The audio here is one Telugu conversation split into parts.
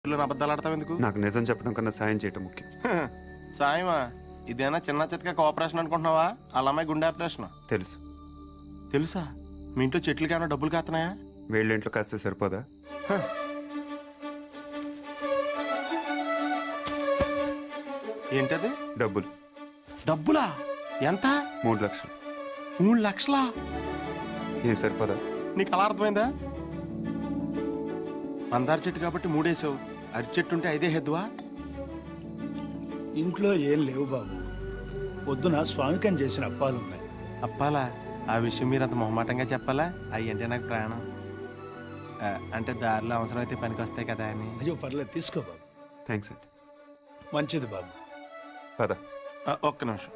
అబద్ధాలు ఆడతావు ఎందుకు? నాకు నిజం చెప్పడం కన్నా సాయం చేయటం ముఖ్యం. సాయమా? ఇదేనా చిన్న చితక కోఆపరేషన్ అనుకుంటున్నావా? వాళ్ళ అమ్మాయి గుండె ఆపరేషన్. తెలుసు. తెలుసా? మీ ఇంట్లో చెట్లకి ఏమైనా డబ్బులు కాస్తున్నాయా? వీళ్ళ ఇంట్లో కాస్తే సరిపోదా? ఏంటది? డబ్బులు. డబ్బులా? ఎంత? 3 లక్షలు. 3 లక్షలా? ఏం సరిపోదా? నీకు అలా అర్థమైందా? మందార చెట్టు కాబట్టి 3 వేసావు, అరటి చెట్టు ఉంటే 5 హెద్దువా? ఇంట్లో ఏం లేవు బాబు. పొద్దున స్వామికం చేసిన అప్పాలున్నాయి. అప్పాలా? ఆ విషయం మీరు అంత మొహమాటంగా చెప్పాలా? అవి అంటే నాకు ప్రాణం. అంటే దారిలో అవసరం అయితే పనికి వస్తాయి కదా అని. అయ్యో పర్లేదు, తీసుకో బాబు. థ్యాంక్స్ అండి. మంచిది బాబు. పద. ఒక్క నిమిషం.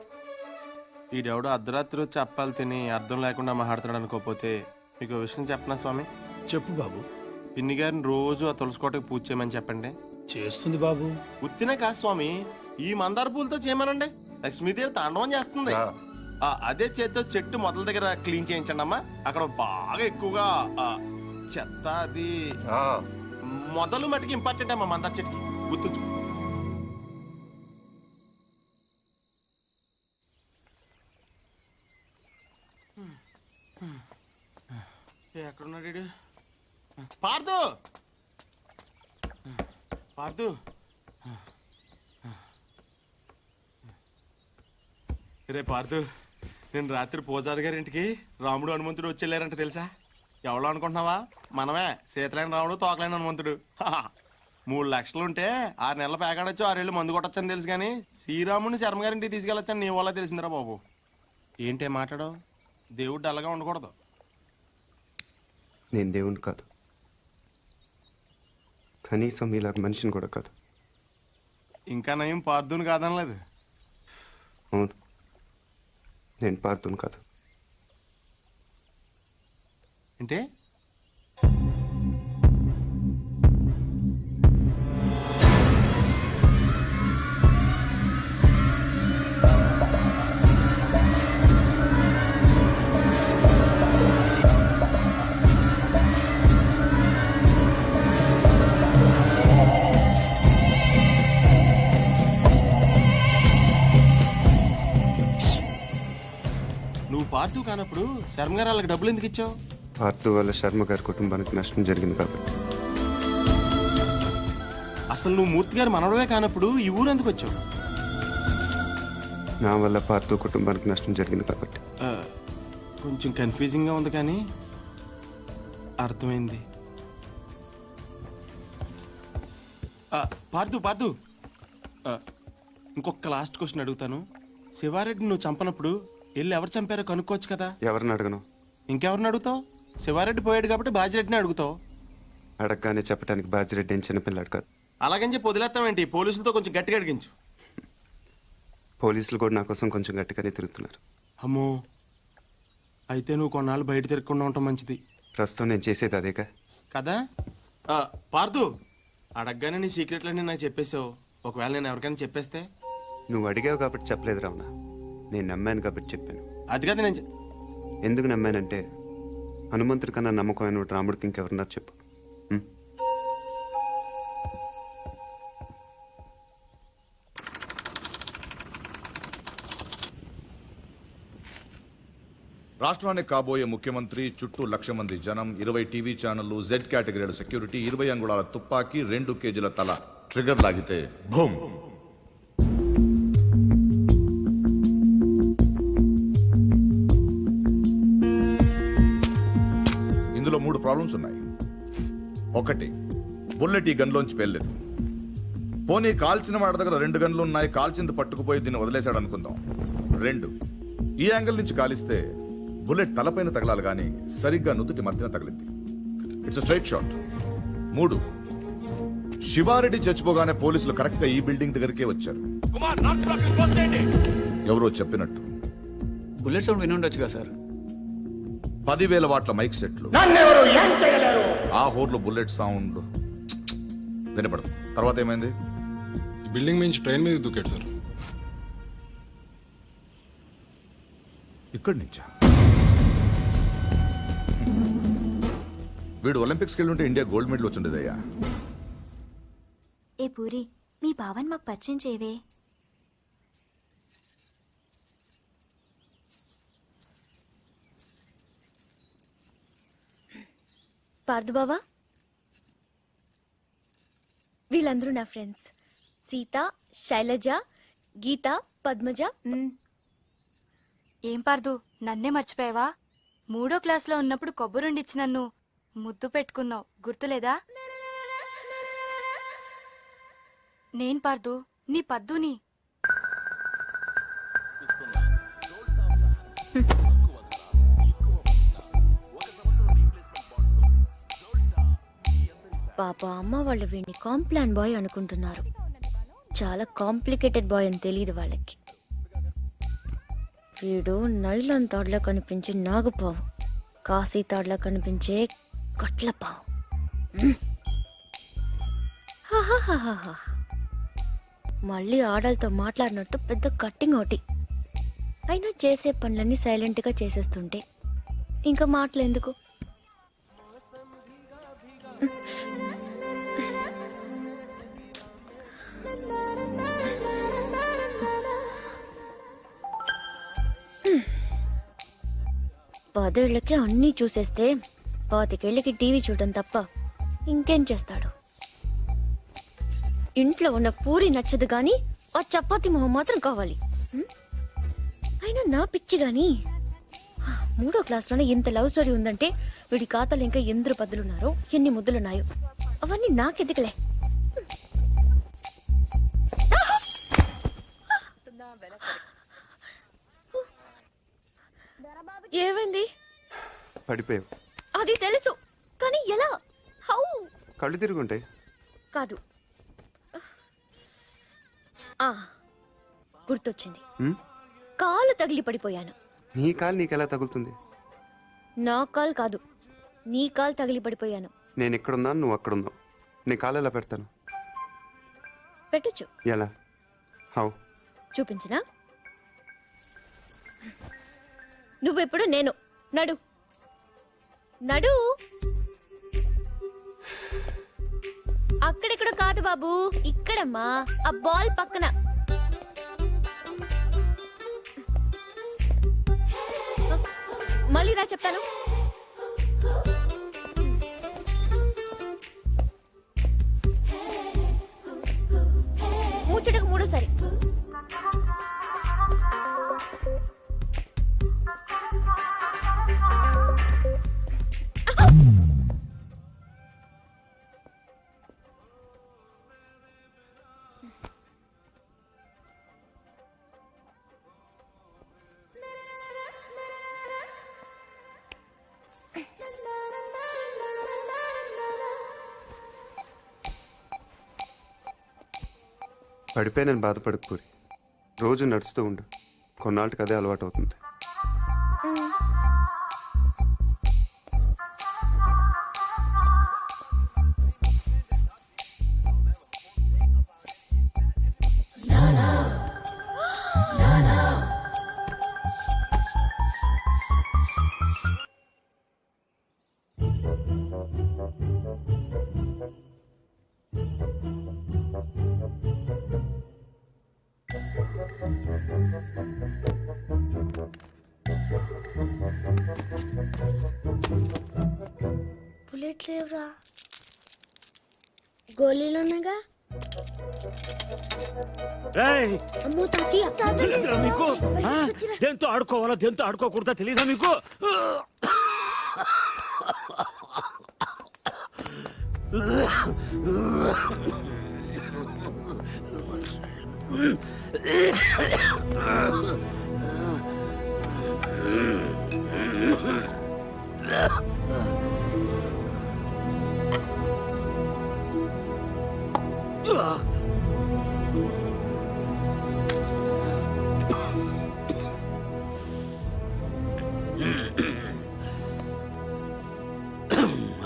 ఈడెవడో అర్ధరాత్రి వచ్చి అప్పాలు తిని అర్థం లేకుండా మాట్లాడుతున్నాడు అనుకోకపోతే మీకు విషయం చెప్పనా స్వామి? చెప్పు బాబు. పిన్ని గారిని రోజు ఆ తులసికోటకి పూజ చేయమని చెప్పండి. చేస్తుంది బాబు. ఉత్తినే కాదు స్వామి, ఈ మందార పూలతో చేయమనండి. లక్ష్మీదేవి తాండవం చేస్తుంది. అదే చేతితో చెట్టు మొదల దగ్గర క్లీన్ చేయించండి అమ్మా. అక్కడ బాగా ఎక్కువగా చెత్త అది మొదలు మటుకి ఇంపార్టెంట్ అమ్మా. మందార చెట్టుకి గుర్తుంచు. ఎక్కడున్నాడు? పార్దు, పార్దు. రే పార్దు, నేను రాత్రి పూజారి గారి ఇంటికి రాముడు హనుమంతుడు వచ్చేళ్ళారంట తెలుసా? ఎవడో అనుకుంటున్నావా? మనమే, సీతలేని రాముడు తోకలేని హనుమంతుడు. 3 లక్షలు ఉంటే 6 నెలల పేకాడొచ్చు, 6 ఏళ్ళు మందు కొట్టొచ్చని తెలుసు, కానీ శ్రీరాముడిని శర్మ గారింటికి తీసుకెళ్ళొచ్చని నీ వల్ల తెలిసిందిరా బాబు. ఏంటే మాట్లాడవు? దేవుడు అలాగా ఉండకూడదు. నేను దేవుణ్ణి కాదు, కనీసం ఇలాగ మనిషిని కూడా కాదు. ఇంకా నయం పార్దుని కాదనలేదు. అవును, నేను పార్థుని కాదు. అంటే నువ్వు పార్దు కానప్పుడు శర్మ గారు వాళ్ళకి డబ్బులు ఎందుకు ఇచ్చావు? పార్థు వల్ల శర్మ గారి కుటుంబానికి నష్టం జరిగింది కాబట్టి. అసలు నువ్వు మూర్తి గారు మనవడవే కానప్పుడు ఈ ఊరు ఎందుకు వచ్చావు? నా వల్ల పార్థు కుటుంబానికి నష్టం జరిగింది కాబట్టి. కొంచెం కన్ఫ్యూజింగ్ గా ఉంది కానీ అర్థమైంది. పార్దు పార్దు, ఇంకొక లాస్ట్ క్వశ్చన్ అడుగుతాను. శివారెడ్డి నువ్వు చంపనప్పుడు వెళ్ళి ఎవరు చంపారో కనుక్కోవచ్చు కదా? ఎవరిని అడగను? ఇంకెవరిని అడుగుతావు? శివారెడ్డి పోయాడు కాబట్టి బాజిరెడ్డిని అడుగుతావు. అడగగానే చెప్పడానికి బాజిరెడ్డి ఏం చిన్నపిల్లాడు కాదు. అలాగని చెప్పి వదిలేస్తావేంటి? పోలీసులతో కొంచెం గట్టిగా అడిగించు. పోలీసులు కూడా నా కోసం కొంచెం గట్టిగానే తిరుగుతున్నారు. అమ్మో, అయితే నువ్వు కొన్నాళ్ళు బయట తిరగకుండా ఉండటం మంచిది. ప్రస్తుతం నేను చేసేది అదేగా కదా. పార్దు, అడగగానే నీ సీక్రెట్లన్నీ నాకు చెప్పేసావు. ఒకవేళ నేను ఎవరికైనా చెప్పేస్తే? నువ్వు అడిగావు కాబట్టి చెప్పలేదు రావునా, నేను నమ్మాను కాబట్టి చెప్పాను. అది కదా నేను ఎందుకు నమ్మానంటే హనుమంతుడి కన్నా నమ్మకమైన రాముడికి ఇంకెవరన్నారు చెప్పు. రాష్ట్రానికి కాబోయే ముఖ్యమంత్రి, చుట్టూ 1,00,000 మంది జనం, 20 టీవీ ఛానళ్లు, జెడ్ కేటగిరీల సెక్యూరిటీ, 20 అంగుళాల తుపాకీ, 2 కేజీల తల. ట్రిగర్ లాగితే భూమ్. ఇందులో 3 ప్రాబ్లమ్స్ ఉన్నాయి. 1, బుల్లెట్ ఈ గన్లోంచి పేర్లేదు. పోనీ కాల్చిన వాడి దగ్గర 2 గన్లు ఉన్నాయి, కాల్చింది పట్టుకుపోయి దీన్ని వదిలేశాడు అనుకుందాం. 2, ఈ యాంగిల్ నుంచి కాలిస్తే బుల్లెట్ తలపైన తగలాలి కానీ సరిగ్గా నుదుటి మధ్యన తగిలింది. It's straight shot. 3, శివారెడ్డి చచ్చిపోగానే పోలీసులు కరెక్ట్ గా ఈ బిల్డింగ్ దగ్గరికే వచ్చారు. ఎవరో చెప్పినట్టు బుల్లెట్ సౌండ్ విని ఉండొచ్చుగా సార్. 10,000 వాట్ల మైక్ సెట్లు, ఆ హోర్లో బుల్లెట్ సౌండ్ వినపడదు. తర్వాత ఏమైంది? ఈ బిల్డింగ్ నుంచి ట్రైన్ మీద దూకాడు సార్. ఇక్కడి నుంచా? వీడు ఒలింపిక్స్కి వెళ్ళి ఉంటే ఇండియా గోల్డ్ మెడల్ వచ్చిండేదయ్యా. ఏ పూరి మీ బావన్ మాకు పరిచయం చేయవే. పార్దు బావా, వీళ్ళందరూ నా ఫ్రెండ్స్. సీత, శైలజ, గీత, పద్మజ. ఏం పార్దు నన్నే మర్చిపోయావా? 3వ క్లాస్లో ఉన్నప్పుడు కొబ్బరుండిచ్చి నన్ను ముద్దు పెట్టుకున్నావు, గుర్తులేదా? నేను పార్దు నీ పద్దుని. పాప అమ్మ వాళ్ళు వీడిని కాంప్లాన్ బాయ్ అనుకుంటున్నారు. చాలా కాంప్లికేటెడ్ బాయ్ అని తెలియదు వాళ్ళకి. వీడు నైలాన్ తాడ్లా కనిపించే నాగుపావు, కాశీ తాడ్లా కనిపించే కట్లపావు. హాహాహాహా. మళ్ళీ ఆడలతో మాట్లాడినట్టు పెద్ద కట్టింగ్ ఒకటి. అయినా చేసే పనులన్నీ సైలెంట్గా చేసేస్తుంటే ఇంకా మాటలు ఎందుకు? పదేళ్లకి అన్నీ చూసేస్తే 25 ఏళ్ళకి టీవీ చూడటం తప్ప ఇంకేం చేస్తాడు? ఇంట్లో ఉన్న పూరి నచ్చదు గాని ఆ చపాతి మొహం మాత్రం కావాలి. అయినా నా పిచ్చి గాని 3వ క్లాస్లోనే ఇంత లవ్ స్టోరీ ఉందంటే వీడి ఖాతాలో ఇంకా ఎందరు పద్దులున్నారో, ఎన్ని ముద్దులున్నాయో అవన్నీ నాకెదికలే. ఏమైంది? పడిపోయావు. అది తెలుసు కానీ ఎలా? హౌ? కళ్ళు తిరుగుంటాయి. కాదు, గుర్తొచ్చింది. కాలు తగిలి పడిపోయాను. నీ కాలు నీకెలా తగులుతుంది? నా కాలు కాదు, నీ కాలు తగిలి పడిపోయాను. నేను ఎక్కడున్నాను, నువ్వు అక్కడున్నావు. నీ కాలు ఎలా పెడతాను? పెట్టొచ్చు. ఎలా? హౌ? చూపించినా? నువ్వెప్పుడు నేను. నడు నడు. అక్కడెక్కడ కాదు బాబు, ఇక్కడమ్మా, ఆ బాల్ పక్కన. మళ్ళీ రా చెప్తాను. ముచ్చటకు 3సారి. పడిపోయానని బాధపడకు పూరి. రోజు నడుస్తూ ఉండు, కొన్నాళ్ళకి అదే అలవాటు అవుతుంది. బుల్లెట్ లేవురా. గోళీలున్నాగా. అమ్మో తాతయ్య, తెలియదురా మీకు? దేంతో ఆడుకోవాలా దేంతో ఆడుకోకూడదా తెలియదా మీకు?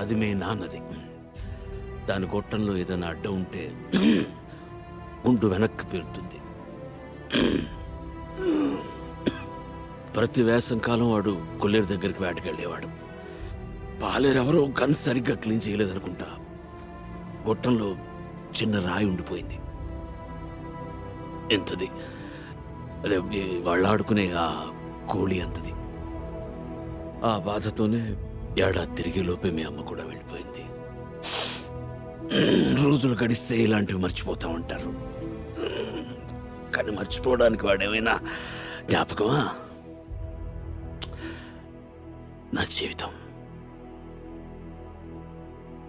అది మీ నాన్నది. దాని గొట్టంలో ఏదైనా అడ్డం ఉంటే గుండు వెనక్కి పేరుతుంది. ప్రతి వేసంకాలం వాడు కొల్లేరు దగ్గరికి వేటకెళ్ళేవాడు. పాలేరెవరో గన్ సరిగ్గా క్లీన్ చేయలేదనుకుంటా. గొట్టంలో చిన్న రాయి ఉండిపోయింది. ఎంతది? అదే వాళ్ళు ఆడుకునే ఆ కోళి అంతది. ఆ బాధతోనే ఏడాది తిరిగే లోపే మీ అమ్మ కూడా వెళ్ళిపోయింది. రోజులు గడిస్తే ఇలాంటివి మర్చిపోతా ఉంటారు, కానీ మర్చిపోవడానికి వాడేమైనా జ్ఞాపకమా? నా జీవితం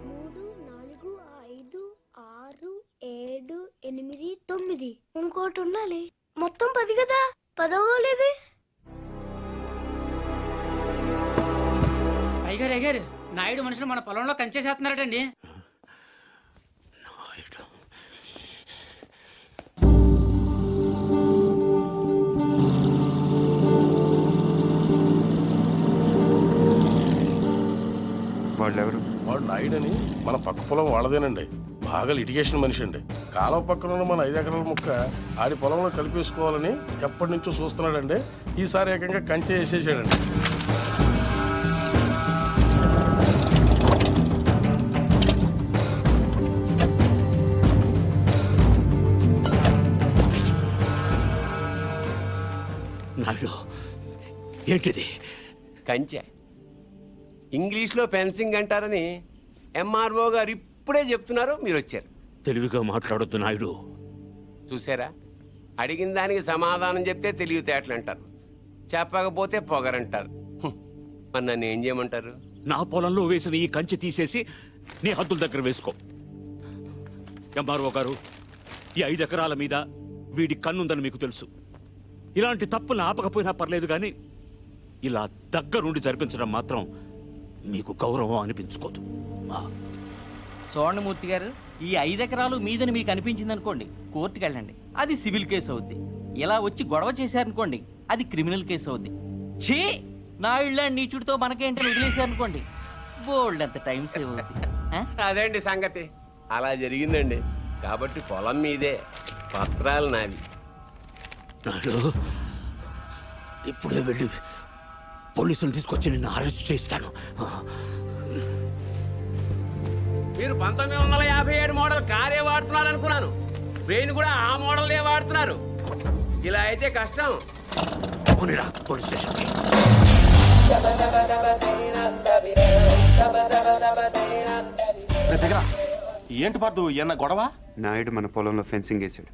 3, 4, 5, 6, 7, 8, 9 ఇంకోటి ఉండాలి. మొత్తం 10 కదా. 10వ లేదే. అయ్యారు నాయుడు మనుషులు మన పొలంలో కంచేసేస్తున్నారటండి. వాళ్ళెవరు? వాడు నాయుడని మన పక్క పొలం వాళ్ళదేనండి. బాగా లిటిగేషన్ మనిషి అండి. కాలువ పక్కన ఉన్న మన 5 ఎకరాల ముక్క ఆడి పొలంలో కలిపేసుకోవాలని ఎప్పటి నుంచో చూస్తున్నాడండి. ఈసారి ఏకంగా కంచె వేసేసాడండి. నాయుడు, ఏంటిది? కంచె ఇంగ్లీష్లో ఫెన్సింగ్ అంటారని ఎంఆర్ఓ గారు ఇప్పుడే చెప్తున్నారు, మీరు వచ్చారు. తెలివిగా మాట్లాడొద్దు నాయుడు. చూసారా, అడిగిన దానికి సమాధానం చెప్తే తెలివితేటలు అంటారు, చెప్పకపోతే పొగరంటారు. మరి నన్ను ఏం చేయమంటారు? నా పొలంలో వేసిన ఈ కంచె తీసేసి నీ హద్దుల దగ్గర వేసుకో. ఎంఆర్ఓ గారు, ఈ 5 ఎకరాల మీద వీడి కన్నుందని మీకు తెలుసు. ఇలాంటి తప్పులు ఆపకపోయినా పర్లేదు, కానీ ఇలా దగ్గరుండి జరిపించడం మాత్రం మీకు గౌరవం అనిపించుకోదు. చూడండి మూర్తి గారు, ఈ 5 ఎకరాలు మీదని మీకు అనిపించింది అనుకోండి, కోర్టుకు వెళ్ళండి, అది సివిల్ కేసు అవుద్ది. ఇలా వచ్చి గొడవ చేశారనుకోండి, అది క్రిమినల్ కేసు అవుద్ది. ఛీ, నా ఇళ్ళ నీచుడితో మనకేంటని వదిలేశారనుకోండి, బోల్డ్ అంత టైం సేవ్ అవుద్ది. అదేండి సంగతి. అలా జరిగిందండి. కాబట్టి పొలం మీదే, పత్రాలు నావి. నాయుడు, ఇప్పుడే వెళ్ళి పోలీసులు తీసుకొచ్చి నిన్ను అరెస్ట్ చేస్తాను. మీరు 1957 మోడల్ కారే వాడుతున్నారు అనుకున్నాను. బ్రెయిన్ కూడా ఆ మోడల్దే వాడుతున్నారు. ఇలా అయితే కష్టం. పోనీరా పోలీస్ స్టేషన్కి. ఏంటి పార్దు, ఎన్న గొడవ? నాయుడు మన పొలంలో ఫెన్సింగ్ వేసాడు.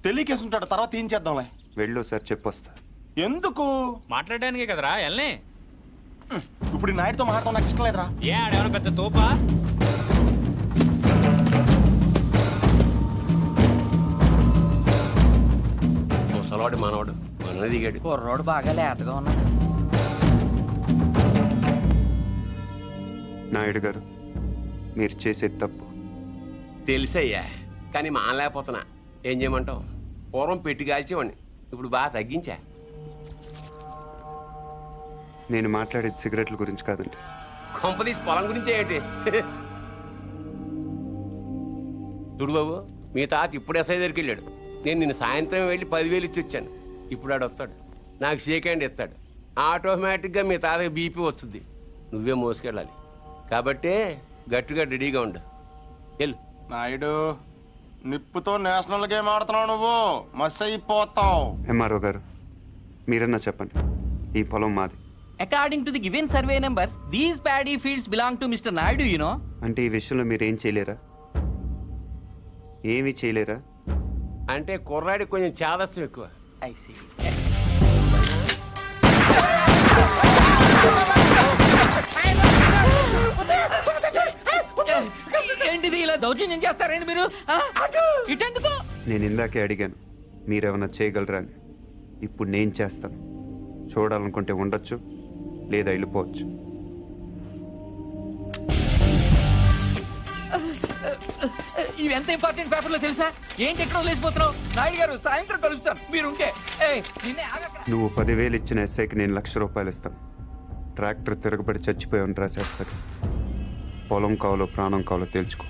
తెలియకేసుంటాడు, తర్వాత ఏం చేద్దాంలే. వెళ్ళో సార్ చెప్పొస్తా. ఎందుకు? మాట్లాడడానికే కదరా ఎల్నే. ఇప్పుడు ఈ నాయుడుతో మాట్లాడటం నాకు ఇష్టం లేదురా. ఏ ఆడేమన్నా పెద్ద తోపా? ముసలోడు మనోడు మన దిగాడు. కుర్రోడు బాగా లేతగా ఉన్నాడు. నాయుడు గారు, మీరు చేసేది తప్పు. తెలిసయ్యా, కానీ మానలేకపోతున్నా. ఏం చేయమంటావు? పూర్వం పెట్టి కాల్చేవాడిని, ఇప్పుడు బాగా తగ్గించా. నేను మాట్లాడేది సిగరెట్ల గురించి కాదండి. కొంపదీసి పొలం గురించే ఏంటి? చూడు బాబు, మీ తాత ఇప్పుడు ఎస్ఐ దగ్గరికి వెళ్ళాడు. నేను నిన్ను సాయంత్రం వెళ్ళి 10,000 ఇచ్చి వచ్చాను. ఇప్పుడు ఆడు వస్తాడు, నాకు షేక్ హ్యాండ్ ఇస్తాడు. ఆటోమేటిక్గా మీ తాతకి బీపీ వస్తుంది. నువ్వే మోసుకెళ్ళాలి. కాబట్టి గట్టిగా రెడీగా ఉండు. వెళ్ళు. నాయుడు, నిప్పుతో నేషనల్ గేమ్ ఆడుతున్నావు నువ్వు, మస్ అయిపోతావు. ఎంఆర్ఓ గారు, మీరన్నా చెప్పండి, ఈ పొలం మాది. According to the given survey numbers, these paddy fields belong to mister Naidu, you know. అంటే ఈ విషయంలో మీరు ఏం చేయలేరా? ఏమీ చేయలేరా? అంటే కుర్రాడికి కొంచెం చాదస్తం ఎక్కువ. I see. ఏంటిది, ఇలా దౌర్జన్యం చేస్తారండి మీరు? ఇటెందుకు? నేను ఇందాకే అడిగాను మీరేమన్నా చేయగలరా అని. ఇప్పుడు నేను చేస్తాను. చూడాలనుకుంటే ఉండొచ్చు, లేదా వెళ్ళిపోవచ్చు. ఇవి ఎంత ఇంపార్టెంట్ పేపర్లో తెలుసా? ఏంటి ఎక్కడ వదిలేసిపోతున్నావు? నాయుడు గారు, సాయంత్రం కలుస్తాను, మీరుంటే. నువ్వు 10,000 ఇచ్చిన ఎస్ఐకి నేను ₹1,00,000 ఇస్తాను. ట్రాక్టర్ తిరగబడి చచ్చిపోయావని రాసేస్తాడు. పొలం కావాలో ప్రాణం కావాలో తేల్చుకో.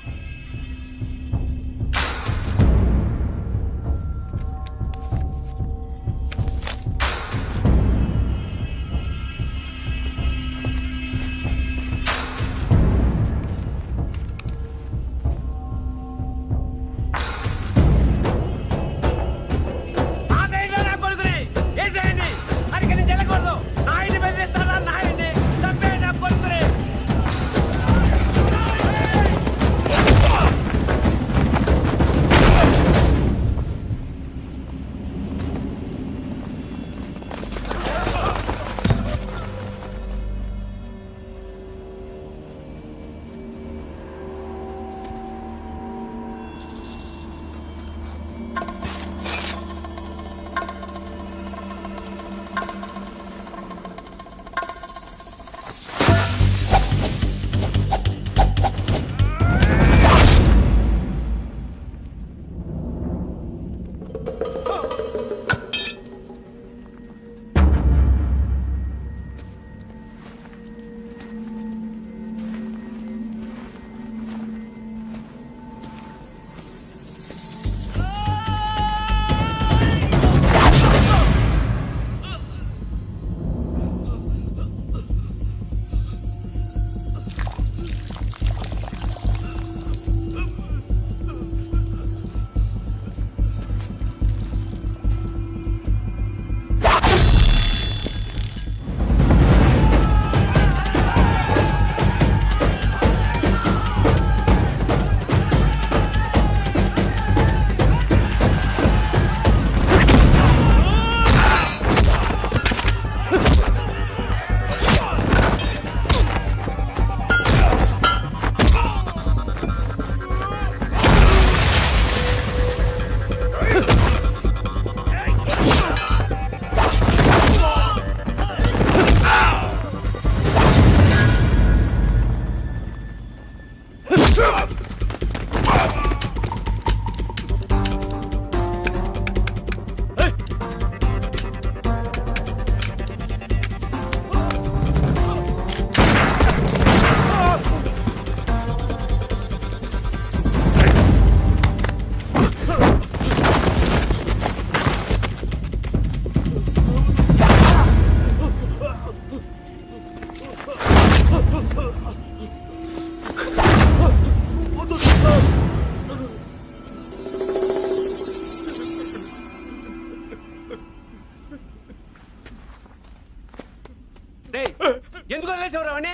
వదిలేసేవరా వాడిని?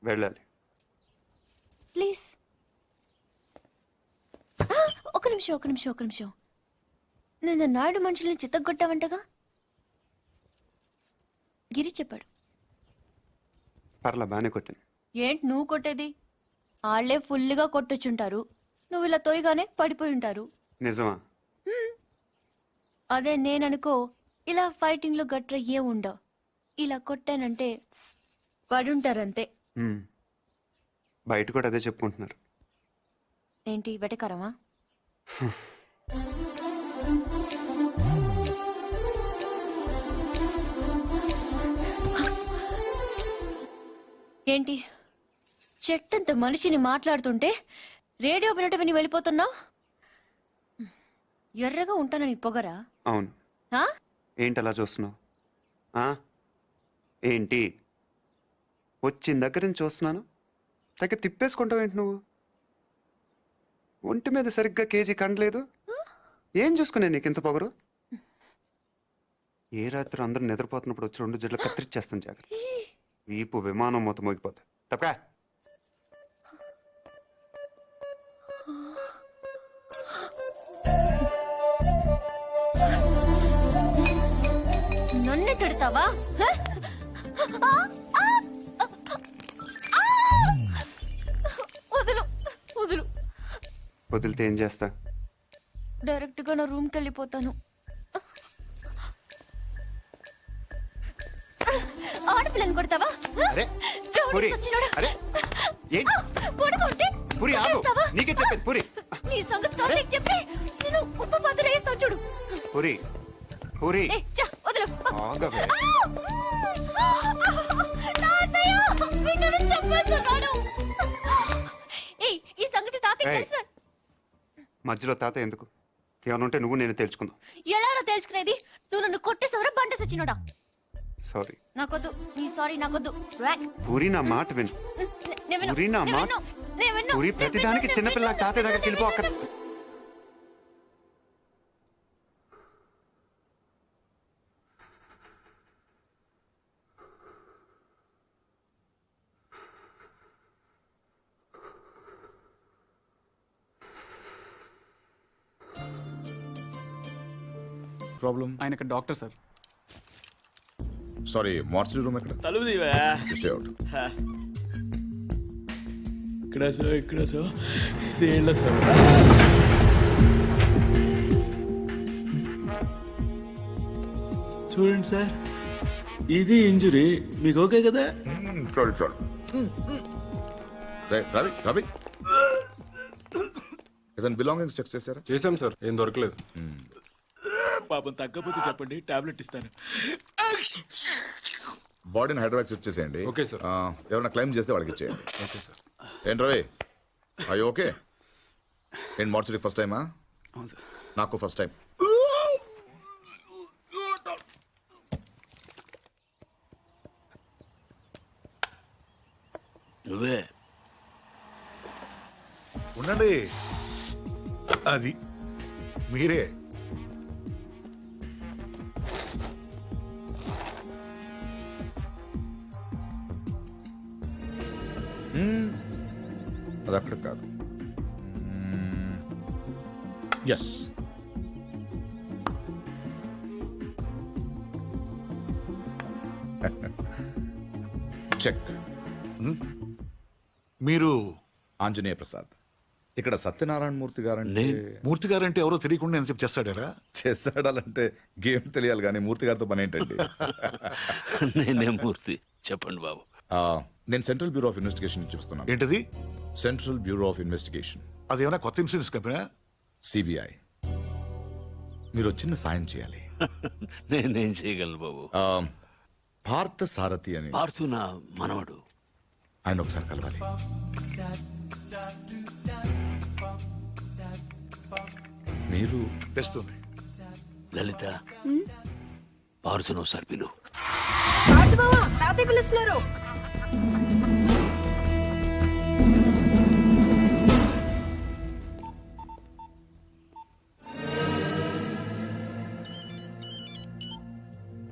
వెళ్ళాలి. ప్లీజ్. ఒక నిమిషం. నేను నాయుడు మనుషుల్ని చిత్తగొట్టావంటగా? గిరి చెప్పాడు. పర్లా బాగానే కొట్టాను. ఏంటి నువ్వు కొట్టేది? వాళ్ళే ఫుల్గా కొట్టొచ్చుంటారు, నువ్వు ఇలా తోయగానే పడిపోయి ఉంటారు. నిజమా? అదే నేననుకో, ఇలా ఫైటింగ్లో గట్ర ఏ ఉండవు. ఇలా కొట్టానంటే పడుంటారంతే. బయట కూడా అదే చెప్పుకుంటున్నారు. ఏంటి వెటకారమా? ఏంటి చెట్టంత మనిషిని మాట్లాడుతుంటే రేడియో వినటం విని వెళ్ళిపోతున్నావు? ఎర్రగా ఉంటానని పొగరా? అవును. ఆ? ఏంటి అలా చూస్తున్నావు? ఏంటి వచ్చిన దగ్గర నుంచి చూస్తున్నాను, దగ్గర తిప్పేసుకుంటావు ఏంటి నువ్వు? ఒంటి మీద సరిగ్గా కేజీ కండలేదు. ఏం చూసుకునే నీకు ఇంత పొగరు? ఏ రాత్రి అందరూ నిద్రపోతున్నప్పుడు వచ్చి 2 జడ్లు కత్తిరిచ్చేస్తాను జాగ్రత్త. వీపు విమానం మొత్తం మోగిపోతా. తప్పకా నన్నే తిడతావా? వదులు వదులు. వదిలితే ఏం చేస్తా? డైరెక్ట్ గా నా రూమ్కి వెళ్ళిపోతాను. ఆడపిల్లని కొడతావా? అరే రౌడీ పురి, సచ్చినోడా. అరే ఏంటి పొడగొట్టి పురి ఆగు. కొట్టేస్తావా? నీకే చెప్పేది పురి. నీ సంగతి కార్తీక్ చెప్పి నేను ఉప్పు పాత్ర వేస్తాను చూడు. పురి పురి ఏ, చా, వదులు. ఆగవే. తాతయ్య, వీడిని చంపేస్తున్నాడు. ఏయ్, ఈ సంగతి తాతయ్య ఏయ్. తెలుసా? మధ్యలో తాత ఎందుకు? ఏమైనా ఉంటే నువ్వు నేను తెలుసుకుందాం. ఎలా తెలుసుకునేది? నువ్వు నన్ను కొట్టేసవరా బండ సచ్చినోడా? సారీ. నాకొద్దు నీ సారీ, నాకొద్దు. వ్యాక్. పూరి నా మాట విను. నేను విన్ను, పూరి నా నేను మాట. విన్ను, నేను విన్ను, పూరి నేను ప్రతిదానికి విన్ను, చిన్నపిల్ల నేను తాతయ్య దగ్గరికి వెళ్ళిపో. అక్కడ ప్రాబ్లం? ఆయన ఇక్కడ doctor sir. Sorry, mortuary room ఎక్కడ? తలుపు దీవా. Stay out. ఇక్కడ సార్ ఇదేళ్ళ సార్. చూడండి సార్, ఇది ఇంజురీ. మీకు ఓకే కదా? చాలు. రవి రవి, ఏదైనా బిలాంగింగ్స్ చెక్ చేశారా? చేశాం సార్, ఏం దొరకలేదు. పాపం తగ్గకపోతే చెప్పండి, టాబ్లెట్ ఇస్తాను. బాడీని హైదరాబాద్ షిఫ్ట్ చేసేయండి. Okay sir. ఎవరైనా క్లైమ్ చేస్తే వాళ్ళకి ఇచ్చేయండి. Okay sir. ఏంటి రవి, అయ్యో ఓకే. ఏంటి మార్చరీ ఫస్ట్ టైమా? అవును సార్. నాకు ఫస్ట్ టైం. నువ్వే ఉండండి, అది మీరే. అది అక్కడ కాదు. Yes, check. మీరు ఆంజనేయ ప్రసాద్. ఇక్కడ సత్యనారాయణ మూర్తి గారంటే మూర్తి గారంటే ఎవరో తెలియకుండా నేను చేస్తాడారా? చేస్తాడాలంటే గేమ్ తెలియాలి కానీ మూర్తి గారితో పని ఏంటండి? నేనే మూర్తి. చెప్పండి బాబు. నేను సెంట్రల్ బ్యూరో ఆఫ్ ఇన్వెస్టిగేషన్ నుంచి చూస్తున్నాను. ఏంటది? Central bureau of investigation. అదేమైనా కొత్త ఇన్సూరెన్స్ కంపెనీ? సిబిఐ. మీరు చిన్న సాయం చేయాలి. నేనేం చేయగలను బాబు? పార్థ సారథి అని. పార్థు నా మనవడు. ఆయన ఒకసారి కలవాలి. మీరు తెస్తుంది. లలిత పార్సును ఒకసారి పిలు. పిలుస్తున్నారు.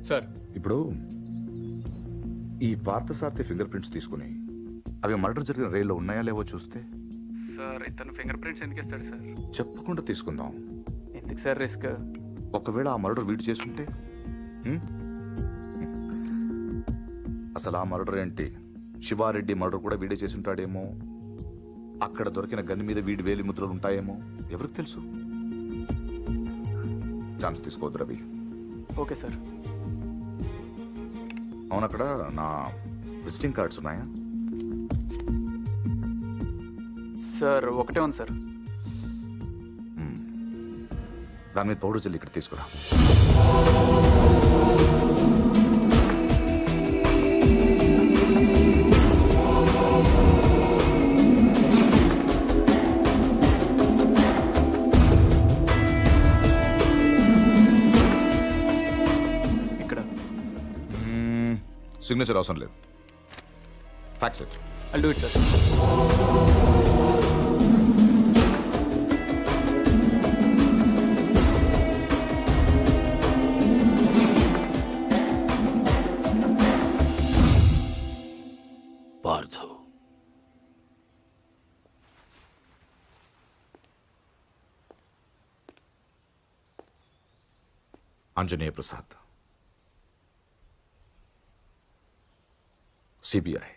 సార్ ఇప్పుడు ఈ పార్థసారథి ఫింగర్ ప్రింట్స్ తీసుకుని అవి మర్డర్ జరిగిన రైల్లో ఉన్నాయా లేవో చూస్తే. సార్ ఇతను ఫింగర్ ప్రింట్స్ ఎందుకు ఇస్తాడు సార్? చెప్పకుండా తీసుకుందాం. ఎందుకు సార్ రిస్క్? ఒకవేళ ఆ మర్డర్ వీడు చేసుకుంటే అసలు ఆ మర్డర్ ఏంటి, శివారెడ్డి మర్డర్ కూడా వీడే చేసుంటాడేమో. అక్కడ దొరికిన గన్ మీద వీడి వేలి ముద్రలు ఉంటాయేమో, ఎవరికి తెలుసు. ఛాన్స్ తీసుకోవద్దు రవి. Okay sir. అవును, అక్కడ నా విజిటింగ్ కార్డ్స్ ఉన్నాయా? సార్ ఒకటే ఉంది సార్. దాని మీద పౌడర్ జల్లి ఇక్కడ తీసుకురా. ఇక్కడ సిగ్నేచర్ అవసరం లేదు. Fax it. I'll do it sir. Parthu Anjaneya Prasad, CBI.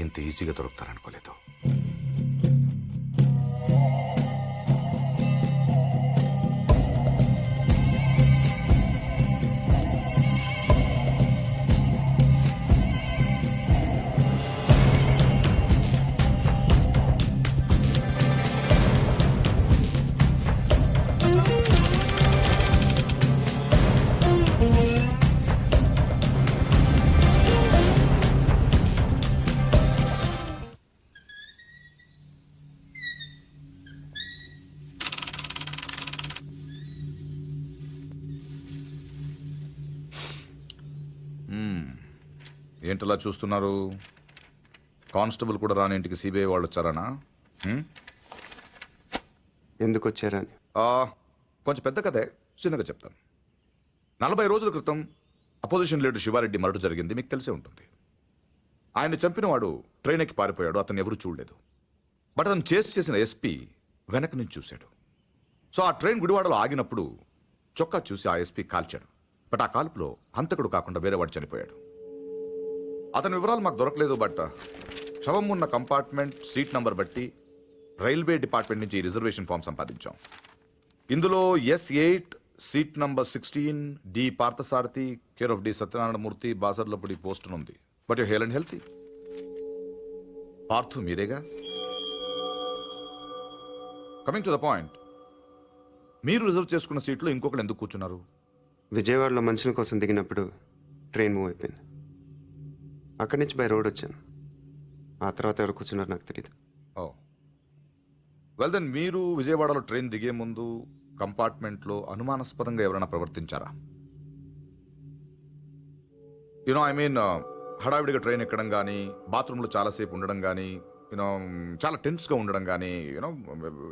ఇంత ఈజీగా దొరుకుతారనుకోలేదు. ఏంటలా చూస్తున్నారు? కానిస్టేబుల్ కూడా రాని ఇంటికి సిబిఐ వాళ్ళు వచ్చారనా? ఎందుకు వచ్చారని కొంచెం పెద్ద కథే, చిన్నగా చెప్తాను. 40 రోజుల క్రితం అపోజిషన్ లీడర్ శివారెడ్డి మర్డర్ జరిగింది, మీకు తెలిసే ఉంటుంది. ఆయన చంపిన వాడు ట్రైన్ ఎక్కి పారిపోయాడు, అతను ఎవరూ చూడలేదు. బట్ అతను చేసిన ఎస్పీ వెనక నుంచి చూశాడు. సో ఆ ట్రైన్ గుడివాడలో ఆగినప్పుడు చొక్కా చూసి ఆ ఎస్పీ కాల్చాడు. బట్ ఆ కాల్పులో హంతకుడు కాకుండా వేరేవాడు చనిపోయాడు. అతని వివరాలు మాకు దొరకలేదు. బట్ శవం ఉన్న కంపార్ట్మెంట్ సీట్ నంబర్ బట్టి రైల్వే డిపార్ట్మెంట్ నుంచి రిజర్వేషన్ ఫామ్ సంపాదించాం. ఇందులో S8 seat number 16 D Parthasarathi care of D Satyanarayanamurthy Basarlapudi post ఉంది. But you hale and healthy. Parthu మీరేగా? కమింగ్ టు ద పాయింట్, మీరు రిజర్వ్ చేసుకున్న సీట్లో ఇంకొకరు ఎందుకు కూర్చున్నారు? విజయవాడలో మనుషుల కోసం దిగినప్పుడు ట్రైన్ మూవ్ అయిపోయింది. అక్కడి నుంచి బై రోడ్ వచ్చాను. ఆ తర్వాత ఎవరు కూర్చున్నారు నాకు తెలియదు. ఓ వెల్ దెన్, మీరు విజయవాడలో ట్రైన్ దిగే ముందు కంపార్ట్మెంట్లో అనుమానాస్పదంగా ఎవరైనా ప్రవర్తించారా? యునో ఐ మీన్ హడావిడిగా ట్రైన్ ఎక్కడం కానీ, బాత్రూంలో చాలాసేపు ఉండడం కానీ, యూనో చాలా టెన్స్గా ఉండడం కానీ, యూనో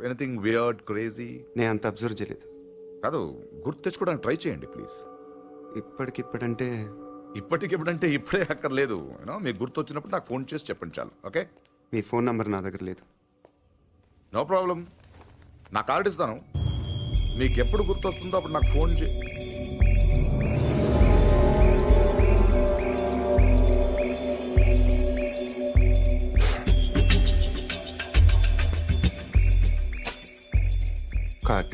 ఎనీథింగ్ వియర్డ్ క్రేజీ? నేను అంత అబ్జర్వ్ చేయలేదు. కాదు, గుర్తు తెచ్చుకోవడానికి ట్రై చేయండి ప్లీజ్. ఇప్పటికిప్పుడంటే ఇప్పుడే అక్కర్లేదు. యూనో మీకు గుర్తు వచ్చినప్పుడు నాకు ఫోన్ చేసి చెప్పండి చాలు. ఓకే? మీ ఫోన్ నంబర్ నా దగ్గర లేదు. నో ప్రాబ్లం, నా కార్డు ఇస్తాను. మీకు ఎప్పుడు గుర్తొస్తుందో అప్పుడు నాకు ఫోన్ చే. కార్డ్.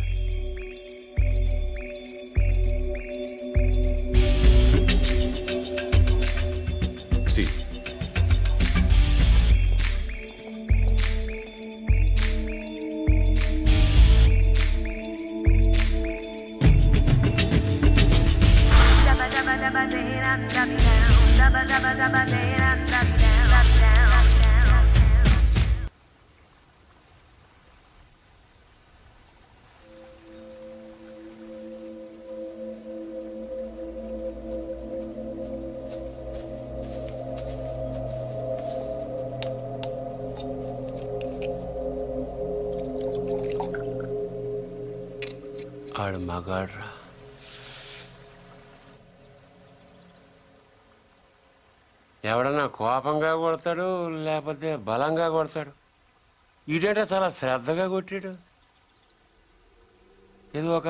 ఆడు మగాడ్రా. ఎవడన్నా కోపంగా కొడతాడు లేకపోతే బలంగా కొడతాడు. ఈడేటో చాలా శ్రద్ధగా కొట్టాడు. ఇది ఒక